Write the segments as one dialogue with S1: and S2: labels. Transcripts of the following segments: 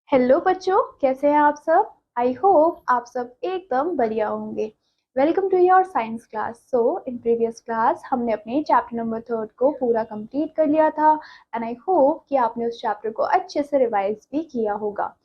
S1: Hello बच्चों, कैसे हैं आप सब। आई होप आप सब एकदम बढ़िया होंगे। Welcome to your science class. So in previous class हमने अपने चैप्टर नंबर 3 को पूरा कंप्लीट कर लिया था एंड आई होप कि आपने उस चैप्टर को अच्छे से रिवाइज भी किया होगा।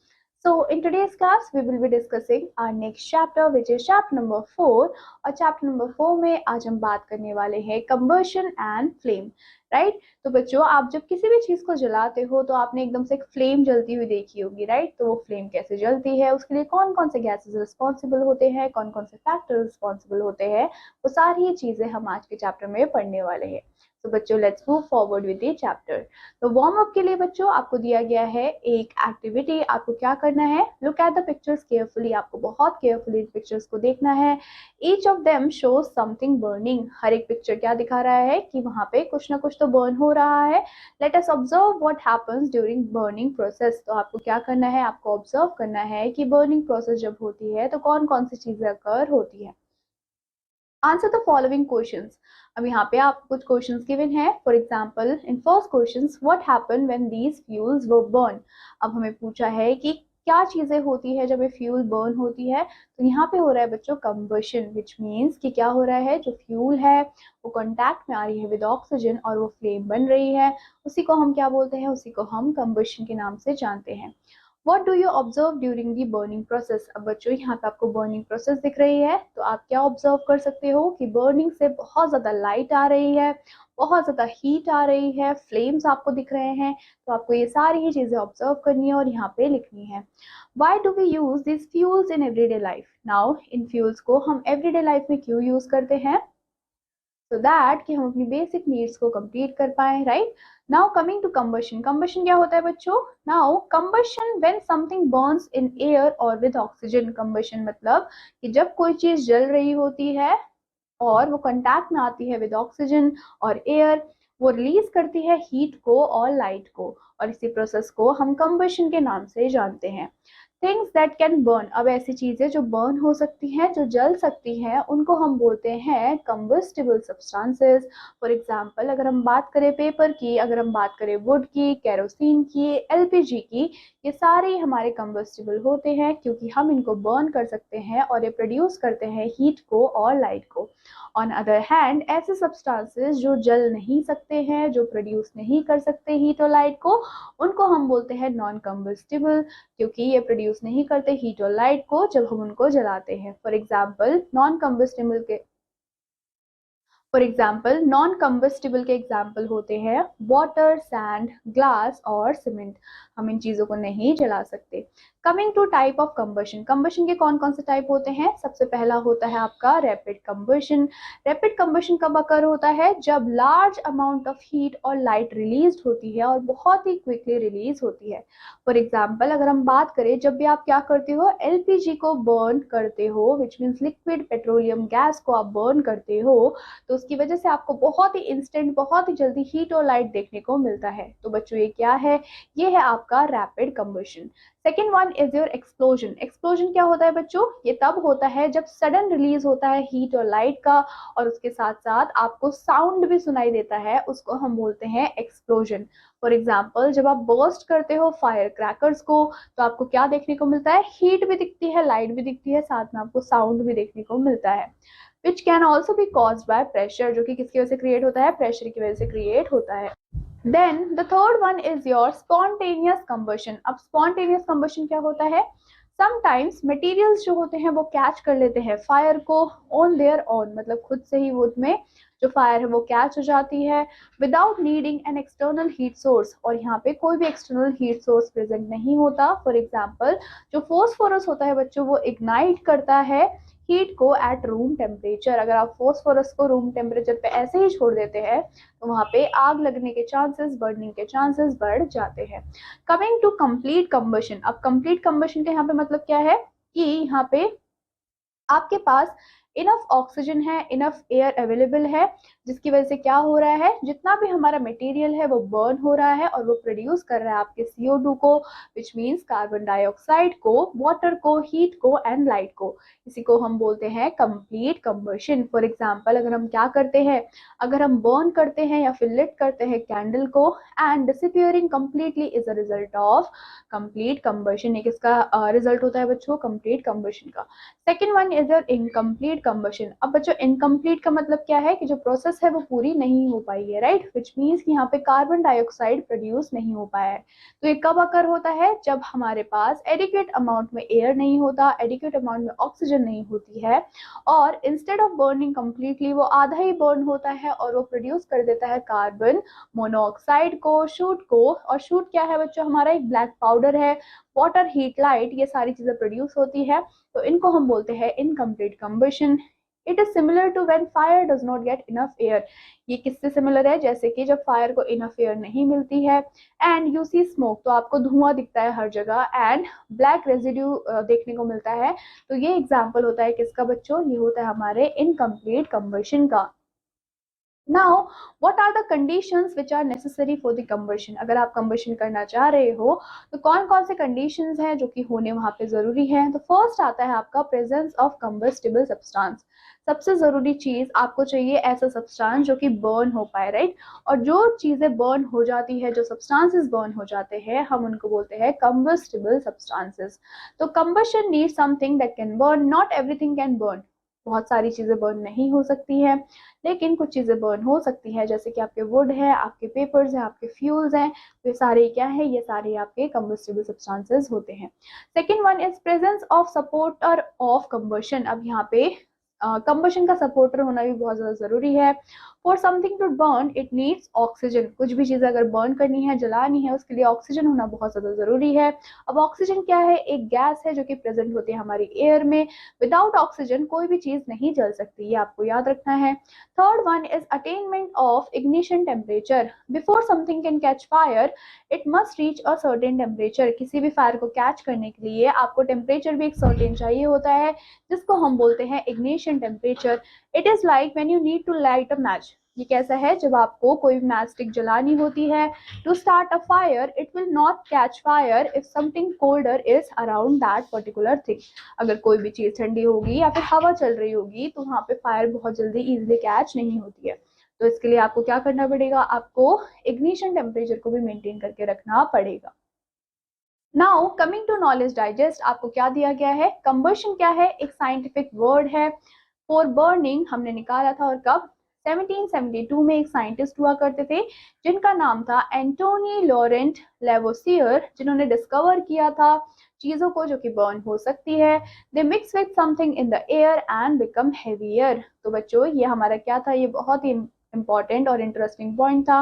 S1: So in today's class we will be discussing our next chapter which is chapter number 4। और chapter number 4 में आज हम बात करने वाले हैं combustion and flame, राइट। तो बच्चों, आप जब किसी भी चीज को जलाते हो तो आपने एकदम से एक फ्लेम जलती हुई देखी होगी, राइट। तो वो फ्लेम कैसे जलती है, उसके लिए कौन कौन से गैसेस रिस्पॉन्सिबल होते हैं, कौन कौन से फैक्टर रिस्पॉन्सिबल होते हैं, वो सारी चीजें हम आज के चैप्टर में पढ़ने वाले हैं। तो बच्चों, let's move forward with the chapter. तो वार्म अप के लिए बच्चों आपको दिया गया है एक एक्टिविटी। आपको क्या करना है, look at the pictures carefully. आपको बहुत केयरफुली पिक्चर्स को देखना है। Each of them shows something burning. हर एक पिक्चर क्या दिखा रहा है कि वहां पे कुछ ना कुछ तो बर्न हो रहा है। Let us observe what happens during burning process. तो आपको क्या करना है, आपको ऑब्जर्व करना है कि बर्निंग प्रोसेस जब होती है तो कौन कौन सी चीजें अकर होती है। Answer the following questions. अब यहाँ पे आप कुछ क्वेश्चंस गिवन है। For example in first questions, what happened when these fuels were burn. अब हमें पूछा है कि क्या चीजें होती है जब ये फ्यूल बर्न होती है। तो यहाँ पे हो रहा है बच्चों कंबशन, विच मीन्स कि क्या हो रहा है, जो फ्यूल है वो कॉन्टैक्ट में आ रही है विद ऑक्सीजन और वो फ्लेम बन रही है। उसी को हम क्या बोलते हैं, उसी को हम कंबशन के नाम से जानते हैं। What do you observe during the burning process. अब बच्चों यहाँ पे आपको बर्निंग प्रोसेस दिख रही है, तो आप क्या ऑब्जर्व कर सकते हो कि बर्निंग से बहुत ज्यादा लाइट आ रही है, बहुत ज्यादा हीट आ रही है, फ्लेम्स आपको दिख रहे हैं। तो आपको ये सारी ही चीजें ऑब्जर्व करनी है और यहाँ पे लिखनी है। Why do we use this fuels in everyday life. Now इन फ्यूल्स को हम एवरीडे लाइफ में क्यों यूज करते हैं, सो दैट कि हम अपनी बेसिक नीड्स को कंप्लीट कर पाए, right. Now coming to combustion. Combustion क्या होता है बच्चों। Now combustion when something burns in air और विद ऑक्सीजन। कंबशन मतलब कि जब कोई चीज जल रही होती है और वो कांटेक्ट में आती है विद ऑक्सीजन और एयर, वो रिलीज करती है हीट को और लाइट को, और इसी प्रोसेस को हम कंबशन के नाम से जानते हैं। Things that can burn. अब ऐसी चीजें जो बर्न हो सकती हैं, जो जल सकती हैं, उनको हम बोलते हैं कंबस्टिबल सब्सटेंसेस। फॉर एग्जाम्पल अगर हम बात करें पेपर की, अगर हम बात करें वुड की, केरोसिन की, एलपीजी की, ये सारे हमारे कंबस्टिबल होते हैं क्योंकि हम इनको बर्न कर सकते हैं और ये प्रोड्यूस करते हैं हीट को और लाइट को। ऑन अदर हैंड ऐसे सब्सटेंसेस जो जल नहीं सकते हैं, जो प्रोड्यूस नहीं कर सकते हीट और लाइट को, उनको हम बोलते हैं नॉन कंबस्टिबल, क्योंकि ये प्रोड्यूस नहीं करते हीट और लाइट को जब हम उनको जलाते हैं। फॉर एग्जाम्पल नॉन कंबस्टिबल के एग्जाम्पल होते हैं वाटर, सैंड, ग्लास और सीमेंट। हम इन चीजों को नहीं जला सकते। Coming to type of combustion. Combustion के कौन कौन से टाइप होते हैं। सबसे पहला होता है आपका रैपिड कंबशन। रैपिड कंबशन कब अकर होता है, जब लार्ज अमाउंट ऑफ हीट और लाइट रिलीज होती है और बहुत ही क्विकली रिलीज होती है। फॉर एग्जाम्पल अगर हम बात करें, जब भी आप क्या करते हो, एलपीजी को बर्न करते हो, which means liquid petroleum gas को आप बर्न करते हो, तो उसकी वजह से आपको बहुत ही इंस्टेंट, बहुत ही जल्दी हीट और लाइट देखने को मिलता है। तो बच्चों ये क्या है, ये है आपका rapid combustion. Second one is your explosion. Explosion क्या होता है बच्चों, ये तब होता है जब सडन रिलीज होता है हीट और लाइट का और उसके साथ साथ आपको साउंड भी सुनाई देता है, उसको हम बोलते हैं एक्सप्लोजन। फॉर एग्जाम्पल जब आप बर्स्ट करते हो फायर क्रैकर्स को, तो आपको क्या देखने को मिलता है, हीट भी दिखती है, लाइट भी दिखती है, साथ में आपको साउंड भी देखने को मिलता है। Which can also be caused by pressure, जो कि किसकी वजह से क्रिएट होता है, प्रेशर की वजह से क्रिएट होता है। Then the third one is your spontaneous combustion. अब स्पॉन्टेनियस कंबशन क्या होता है, समटाइम्स मटेरियल्स जो होते हैं वो कैच कर लेते हैं फायर को ऑन देयर ओन, मतलब खुद से ही वो उसमें जो फायर है वो कैच हो जाती है without needing an external heat source, और यहाँ पे कोई भी एक्सटर्नल हीट सोर्स प्रेजेंट नहीं होता। फॉर एग्जाम्पल जो फोस्फोरस होता है बच्चों, वो इग्नाइट करता है हीट को एट रूम टेम्परेचर। अगर आप फोस्फोरस को रूम टेम्परेचर पे ऐसे ही छोड़ देते हैं तो वहां पे आग लगने के चांसेस, बर्निंग के चांसेस बढ़ जाते हैं। Coming to complete combustion. अब कंप्लीट कंबशन का यहाँ पे मतलब क्या है कि यहाँ पे आपके पास इनफ ऑक्सीजन है, इनफ एयर अवेलेबल है, जिसकी वजह से क्या हो रहा है, जितना भी हमारा मटेरियल है वो बर्न हो रहा है और वो प्रोड्यूस कर रहा है आपके CO2 को, विच मीन्स कार्बन डाइऑक्साइड को, वाटर को, हीट को एंड लाइट को। इसी को हम बोलते हैं कंप्लीट कंबशन। फॉर एग्जाम्पल, अगर हम क्या करते हैं, अगर हम बर्न करते हैं या फिर लिट करते हैं कैंडल को, and disappearing completely is a result of complete combustion. एक इसका रिजल्ट होता है बच्चों कंप्लीट कंबशन का। Second one is your incomplete combustion. अब बच्चों इनकम्प्लीट का मतलब क्या है कि जो प्रोसेस है वो पूरी नहीं हो पाई है, राइट, विच मीन्स कि यहाँ पे कार्बन डाइऑक्साइड प्रोड्यूस नहीं हो पाया है। तो ये कब अकर होता है, जब हमारे पास एडिक्वेट अमाउंट में एयर नहीं होता, एडिक्वेट अमाउंट में ऑक्सीजन नहीं होती है, और इंस्टेड ऑफ बर्निंग कंप्लीटली वो आधा ही बर्न होता है और वो प्रोड्यूस कर देता है कार्बन मोनोऑक्साइड को, शूट को। और शूट क्या है बच्चों, हमारा एक ब्लैक पाउडर है, वाटर, हीट, लाइट, ये सारी चीजें प्रोड्यूस होती है। तो इनको हम बोलते हैं incomplete combustion. It is similar to when fire does not get enough air. ये किससे सिमिलर है, जैसे कि जब फायर को इनफ एयर नहीं मिलती है, एंड यू सी स्मोक, तो आपको धुआं दिखता है हर जगह, एंड ब्लैक रेजिड्यू देखने को मिलता है। तो ये एग्जाम्पल होता है किसका बच्चों, ये होता है हमारे इनकम्प्लीट कंबशन का। Now, what are the conditions which are necessary for the combustion? अगर आप combustion करना चाह रहे हो तो कौन कौन से conditions हैं जो कि होने वहाँ पे ज़रूरी है। तो फर्स्ट आता है आपका presence of combustible substance। सबसे ज़रूरी चीज़ आपको चाहिए ऐसा सब्सटेंस जो कि बर्न हो पाए, राइट। और जो चीज़ें बर्न हो जाती है, जो सब्सटेंसेस बर्न हो जाते हैं, हम उनको बोलते हैं combustible substances। तो combustion needs something that can burn, not everything can burn। बहुत सारी चीज़ें बर्न नहीं हो सकती है, लेकिन कुछ चीज़ें बर्न हो सकती है, जैसे कि आपके वुड है, आपके पेपर्स हैं, आपके फ्यूल्स हैं। तो ये सारे क्या है, ये सारे आपके कंबस्टिबल सब्सटेंसेस होते हैं। Second one is presence of supporter of combustion. अब यहाँ पे कंबशन का सपोर्टर होना भी बहुत ज़्यादा ज़रूरी है। For something to burn it needs oxygen. कुछ भी चीज़ अगर बर्न करनी है, जलानी है, उसके लिए ऑक्सीजन होना बहुत ज़्यादा ज़रूरी है। अब ऑक्सीजन क्या है, एक गैस है जो कि प्रेजेंट होती है हमारी एयर में। विदाउट ऑक्सीजन कोई भी चीज़ नहीं जल सकती, ये आपको याद रखना है। Third one is attainment of ignition temperature. Before something can catch fire it must reach a certain temperature. किसी भी फायर को कैच करने के लिए आपको टेम्परेचर भी एक सर्टेन चाहिए होता है, जिसको हम बोलते हैं ignition temperature. It is like when you need to light a match. ये कैसा है, जब आपको कोई मैच स्टिक जलानी होती है to start a fire, it will not catch fire if something colder is around that particular thing. अगर कोई भी चीज़ ठंडी होगी या फिर हवा चल रही होगी तो वहाँ पे फायर बहुत जल्दी इजीली कैच नहीं होती है। तो इसके लिए आपको क्या करना पड़ेगा, आपको इग्निशन टेम्परेचर को भी मेंटेन करके रखना पड़ेगा। Now coming to knowledge digest, आपको क्या दिया गया है, कंबशन क्या है, एक साइंटिफिक वर्ड है। फॉर बर्निंग हमने निकाला था, और कब, 1772 में एक साइंटिस्ट हुआ करते थे जिनका नाम था एंटोनी लॉरेंट लेवोसियर, जिन्होंने डिस्कवर किया था चीजों को जो कि बर्न हो सकती है। They mix with something in the air and become heavier. तो बच्चों ये हमारा क्या था, ये बहुत ही इंपॉर्टेंट और इंटरेस्टिंग पॉइंट था।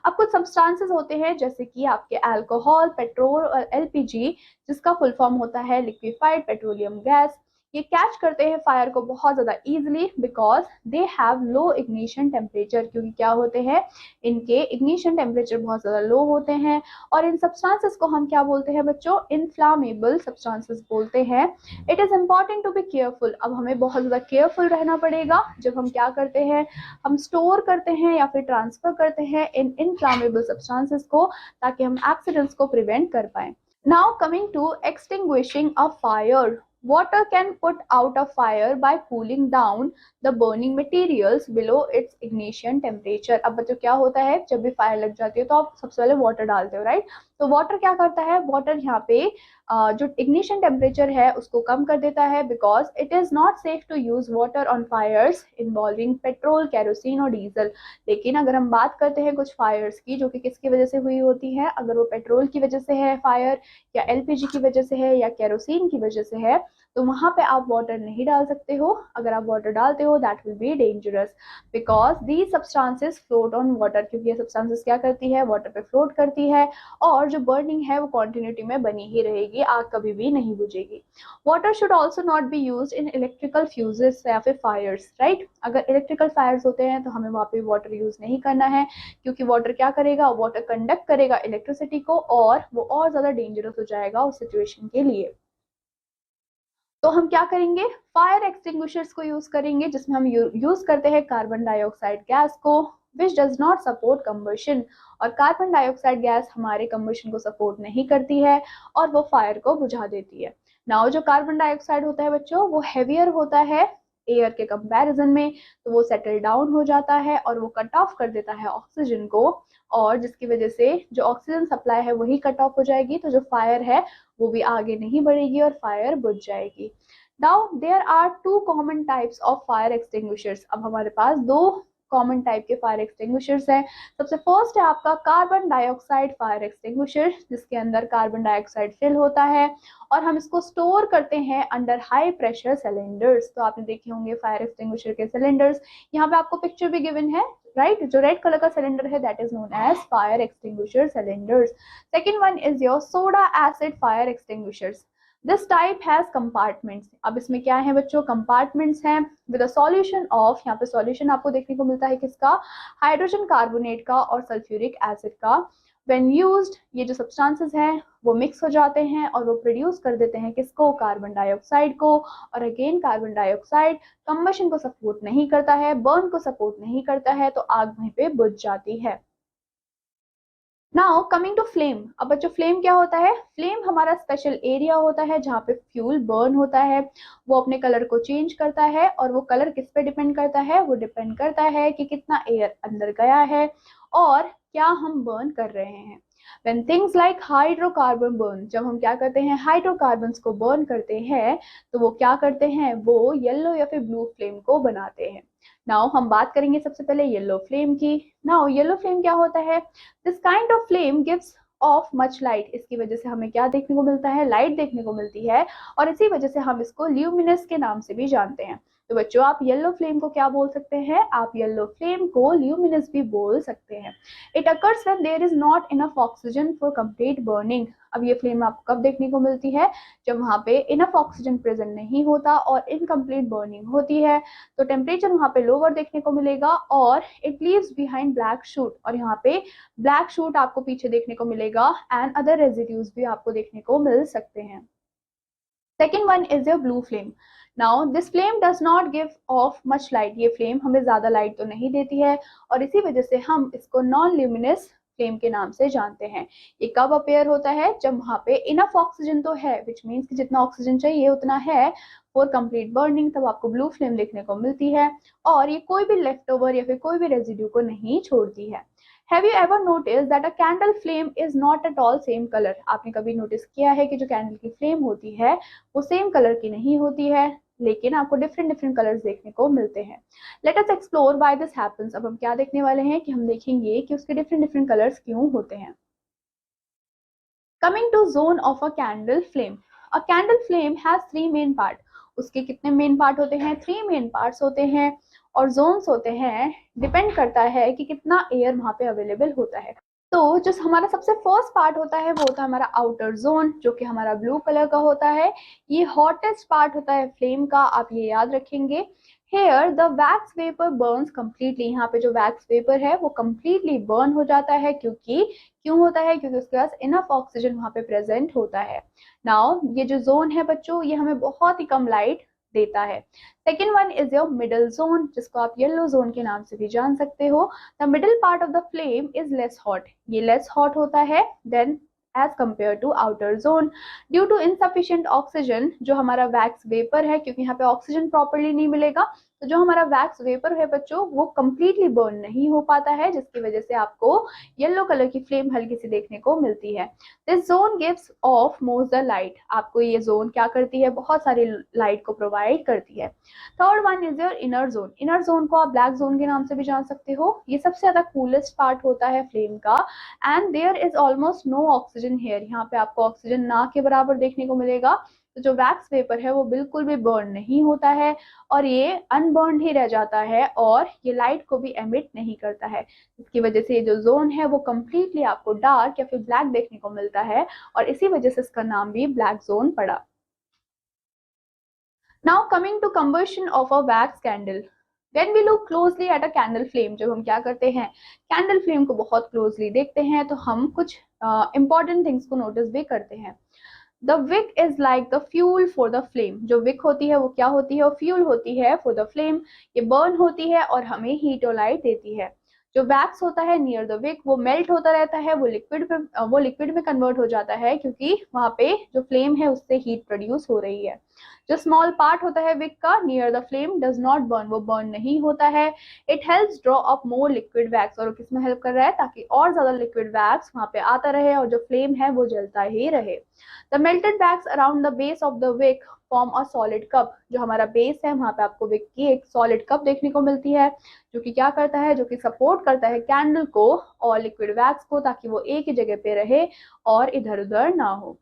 S1: अब कुछ सब्सटेंसेस होते हैं जैसे कि आपके अल्कोहल, पेट्रोल और LPG, जिसका फुल फॉर्म होता है लिक्विफाइड पेट्रोलियम गैस। ये कैच करते हैं फायर को बहुत ज़्यादा easily because they have low ignition temperature, क्योंकि क्या होते हैं, इनके इग्निशन टेम्परेचर बहुत ज़्यादा लो होते हैं। और इन सब्सटेंसेस को हम क्या बोलते हैं बच्चों, इनफ्लामेबल सब्सटेंसेस बोलते हैं। It is important to be careful. अब हमें बहुत ज़्यादा केयरफुल रहना पड़ेगा जब हम क्या करते हैं, हम स्टोर करते हैं या फिर ट्रांसफर करते हैं इन इनफ्लामेबल सब्सटेंसेस को, ताकि हम एक्सीडेंट्स को प्रिवेंट कर पाएं। Now coming to extinguishing a fire. Water can put out a fire by cooling down the burning materials below its ignition temperature. अब बच्चों क्या होता है, जब भी फायर लग जाती है तो आप सबसे पहले वाटर डालते हो, राइट। तो वाटर क्या करता है, वाटर यहाँ पे जो इग्निशन टेम्परेचर है उसको कम कर देता है, because it is not safe to use water on fires involving petrol, kerosene और डीजल। लेकिन अगर हम बात करते हैं कुछ फायर्स की जो कि किसकी वजह से हुई होती है, अगर वो पेट्रोल की वजह से है फायर, या LPG की वजह से है, या केरोसिन की वजह से है, तो वहाँ पे आप वाटर नहीं डाल सकते हो। अगर आप वाटर डालते हो that will be dangerous because these substances float on water, क्योंकि ये सब्सटेंसेस क्या करती है, वाटर पे फ्लोट करती है, और जो बर्निंग है वो कॉन्टिन्यूटी में बनी ही रहेगी, आग कभी भी नहीं बुझेगी। Water should also not be use in electrical fuses या फिर फायर्स, राइट। अगर इलेक्ट्रिकल फायर्स होते हैं तो हमें वहाँ पे वाटर यूज नहीं करना है, क्योंकि वाटर क्या करेगा, वाटर कंडक्ट करेगा इलेक्ट्रिसिटी को, और वो और ज़्यादा डेंजरस हो जाएगा उस सिचुएशन के लिए। तो हम क्या करेंगे, फायर एक्सटिंग्विशर्स को यूज करेंगे, जिसमें हम यूज करते हैं कार्बन डाइऑक्साइड गैस को, which does not support combustion. और कार्बन डाइऑक्साइड गैस हमारे कंबशन को सपोर्ट नहीं करती है और वो फायर को बुझा देती है। नाउ जो कार्बन डाइऑक्साइड होता है बच्चों, वो हेवियर होता है एयर के कंपैरिजन में, तो वो सेटल डाउन हो जाता है और वो कट ऑफ कर देता है ऑक्सीजन को, और जिसकी वजह से जो ऑक्सीजन सप्लाई है वही कट ऑफ हो जाएगी, तो जो फायर है वो भी आगे नहीं बढ़ेगी और फायर बुझ जाएगी। Now there are two common types of fire extinguishers. अब हमारे पास दो कॉमन टाइप के फायर एक्सटिंग्विशर्स हैं। सबसे फर्स्ट है आपका कार्बन डाइऑक्साइड फायर एक्सटिंग्विशर, जिसके अंदर कार्बन डाइऑक्साइड फिल होता है और हम इसको स्टोर करते हैं अंडर हाई प्रेशर सिलेंडर्स। तो आपने देखे होंगे फायर एक्सटिंग्विशर के सिलेंडर्स, यहाँ पे आपको पिक्चर भी गिवन है, राइट। जो रेड कलर का सिलेंडर है that is known as fire extinguisher cylinders. Second one is your soda acid fire extinguishers. This type has compartments. अब इसमें क्या है बच्चों, कंपार्टमेंट्स हैं विद अ सॉल्यूशन ऑफ, यहाँ पे सॉल्यूशन आपको देखने को मिलता है किसका, हाइड्रोजन कार्बोनेट का और सल्फ्यूरिक एसिड का। व्हेन यूज्ड, ये जो सब्सटेंसेस हैं वो मिक्स हो जाते हैं और वो प्रोड्यूस कर देते हैं किसको, कार्बन डाइऑक्साइड को। और अगेन कार्बन डाइऑक्साइड कंबशन को सपोर्ट नहीं करता है, बर्न को सपोर्ट नहीं करता है, तो आग वहीं पे बुझ जाती है। Now coming to flame. अब बच्चों फ्लेम क्या होता है, फ्लेम हमारा स्पेशल एरिया होता है जहाँ पे फ्यूल बर्न होता है, वो अपने कलर को चेंज करता है और वो कलर किस पे डिपेंड करता है, वो डिपेंड करता है कि कितना एयर अंदर गया है और क्या हम बर्न कर रहे हैं। When things like hydrocarbon burn, जब हम क्या करते हैं हाइड्रोकार्बन्स को बर्न करते हैं तो वो क्या करते हैं, वो येलो या फिर ब्लू फ्लेम को बनाते हैं। नाउ हम बात करेंगे सबसे पहले येलो फ्लेम की। नाउ येलो फ्लेम क्या होता है, this kind of flame gives off much light. इसकी वजह से हमें क्या देखने को मिलता है, लाइट देखने को मिलती है और इसी वजह से हम इसको ल्यूमिनस के नाम से भी जानते हैं। तो बच्चों आप येलो फ्लेम को क्या बोल सकते हैं, आप येलो फ्लेम को ल्यूमिनस भी बोल सकते हैं। It occurs when there is not enough oxygen for complete burning. अब ये फ्लेम आपको कब देखने को मिलती है, जब वहाँ पे इनफ ऑक्सीजन प्रेजेंट नहीं होता और इनकम्प्लीट बर्निंग होती है, तो टेम्परेचर वहाँ पे लोअर देखने को मिलेगा और it leaves behind black shoot. और यहाँ पे ब्लैक शूट आपको पीछे देखने को मिलेगा एंड अदर रेजिड्यूज भी आपको देखने को मिल सकते हैं। Second one is your blue flame. Now this flame does not give off much light. ये फ्लेम हमें ज्यादा लाइट तो नहीं देती है और इसी वजह से हम इसको नॉन ल्यूमिनस फ्लेम के नाम से जानते हैं। ये कब अपेयर होता है, जब वहाँ पे इनफ ऑक्सीजन तो है, विच मीन्स कि जितना ऑक्सीजन चाहिए उतना है फॉर कंप्लीट बर्निंग, तब आपको ब्लू फ्लेम देखने को मिलती है और ये कोई भी लेफ्ट ओवर या फिर कोई भी रेजिड्यू को नहीं छोड़ती है। Have you ever noticed that a candle flame is not at all same color? आपने कभी नोटिस किया है कि जो कैंडल की फ्लेम होती है वो सेम कलर की नहीं होती है, लेकिन आपको डिफरेंट डिफरेंट कलर्स देखने को मिलते हैं। Let us explore why this happens. अब हम क्या देखने वाले हैं कि हम देखेंगे कि उसके डिफरेंट डिफरेंट कलर्स क्यों होते हैं। Coming to zone of a candle flame. A candle flame has three main part. उसके कितने मेन पार्ट होते हैं, थ्री मेन पार्ट्स होते हैं और जोन्स होते हैं, डिपेंड करता है कि कितना एयर वहाँ पे अवेलेबल होता है। तो जो हमारा सबसे फर्स्ट पार्ट होता है वो होता है हमारा आउटर जोन, जो कि हमारा ब्लू कलर का होता है। ये हॉटेस्ट पार्ट होता है फ्लेम का, आप ये याद रखेंगे। Here the wax vapour burns completely. यहाँ पे जो वैक्स वेपर है वो कम्प्लीटली बर्न हो जाता है, क्यों होता है, क्योंकि उसके पास इनफ ऑक्सीजन वहाँ पे प्रेजेंट होता है। नाउ ये जो जोन है बच्चों, ये हमें बहुत ही कम लाइट देता है। Second one is your middle zone, जिसको आप येलो जोन के नाम से भी जान सकते हो। The middle part of the flame is less hot. ये लेस हॉट होता है then as compare to outer zone due to insufficient oxygen. जो हमारा वैक्स वेपर है, क्योंकि यहाँ पे ऑक्सीजन प्रॉपरली नहीं मिलेगा, तो जो हमारा वैक्स वेपर है बच्चों वो कंप्लीटली बर्न नहीं हो पाता है, जिसकी वजह से आपको येलो कलर की फ्लेम हल्की सी देखने को मिलती है। This zone gives off most the light. आपको ये जोन क्या करती है, बहुत सारी लाइट को प्रोवाइड करती है। Third one is your inner zone. Inner zone को आप ब्लैक जोन के नाम से भी जान सकते हो। ये सबसे ज्यादा कूलेस्ट पार्ट होता है फ्लेम का end there is almost no oxygen here. यहाँ पे आपको ऑक्सीजन ना के बराबर देखने को मिलेगा। तो जो वैक्स वेपर है वो बिल्कुल भी बर्न नहीं होता है और ये अनबर्न ही रह जाता है और ये लाइट को भी एमिट नहीं करता है। इसकी वजह से ये जो जोन है वो कम्प्लीटली आपको डार्क या फिर ब्लैक देखने को मिलता है और इसी वजह से इसका नाम भी ब्लैक जोन पड़ा। Now coming to combustion of a wax candle. When we look closely at a candle flame, जब हम क्या करते हैं कैंडल फ्लेम को बहुत क्लोजली देखते हैं तो हम कुछ इंपॉर्टेंट थिंग्स को नोटिस भी करते हैं। The wick is like the fuel for the flame. जो विक होती है वो क्या होती है? वो फ्यूल होती है फॉर द फ्लेम। ये बर्न होती है और हमें हीट और लाइट देती है। जो वैक्स होता है नियर द विक वो मेल्ट होता रहता है, वो लिक्विड में कन्वर्ट हो जाता है क्योंकि वहां पे जो फ्लेम है उससे हीट प्रोड्यूस हो रही है। जो स्मॉल पार्ट होता है विक का near the flame does not burn, वो बर्न नहीं होता है। It helps draw up more liquid wax, और किसमें हेल्प कर रहा है? ताकि और ज्यादा लिक्विड वैक्स वहां पे आता रहे और जो फ्लेम है वो जलता ही रहे। The melted wax around the base of the wick form a solid cup. जो हमारा बेस है वहां पे आपको विक की एक सॉलिड कप देखने को मिलती है, जो कि क्या करता है? जो कि सपोर्ट करता है कैंडल को और लिक्विड वैक्स को, ताकि वो एक ही जगह पे रहे और इधर उधर ना हो।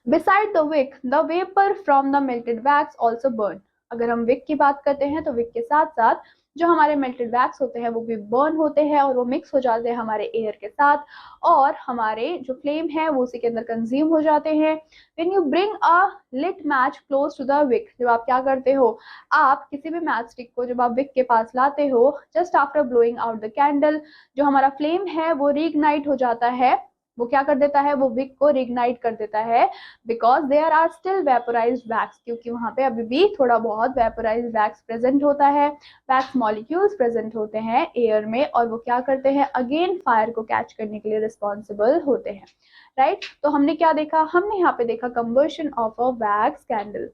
S1: Beside the wick, the vapor from the melted wax also burn। अगर हम विक की बात करते हैं तो विक के साथ साथ जो हमारे मेल्टेड वैक्स होते हैं वो भी बर्न होते हैं और वो मिक्स हो जाते हैं हमारे एयर के साथ, और हमारे जो फ्लेम है वो उसी के अंदर कंज्यूम हो जाते हैं। When you bring a lit match close to the wick, जब आप क्या करते हो? आप किसी भी मैच स्टिक को जब आप विक के पास लाते हो, just after blowing out the candle, जो हमारा फ्लेम है वो रीइग्नाइट हो जाता है। वो क्या कर देता है? वो विक को रिग्नाइट कर देता है, because there are still vaporised wax, क्योंकि वहां पे अभी भी थोड़ा बहुत वेपोराइज्ड वैक्स प्रेजेंट होता है। वैक्स मॉलिक्यूल्स प्रेजेंट होते हैं एयर में और वो क्या करते हैं? अगेन फायर को कैच करने के लिए रिस्पॉन्सिबल होते हैं, राइट? तो हमने क्या देखा? हमने यहाँ पे देखा combustion of a wax candle.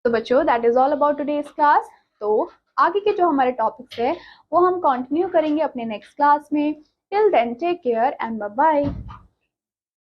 S1: तो बच्चों that is all about today's class. तो आगे के जो हमारे टॉपिक्स है वो हम कंटिन्यू करेंगे अपने नेक्स्ट क्लास में। Till then take care and bye bye.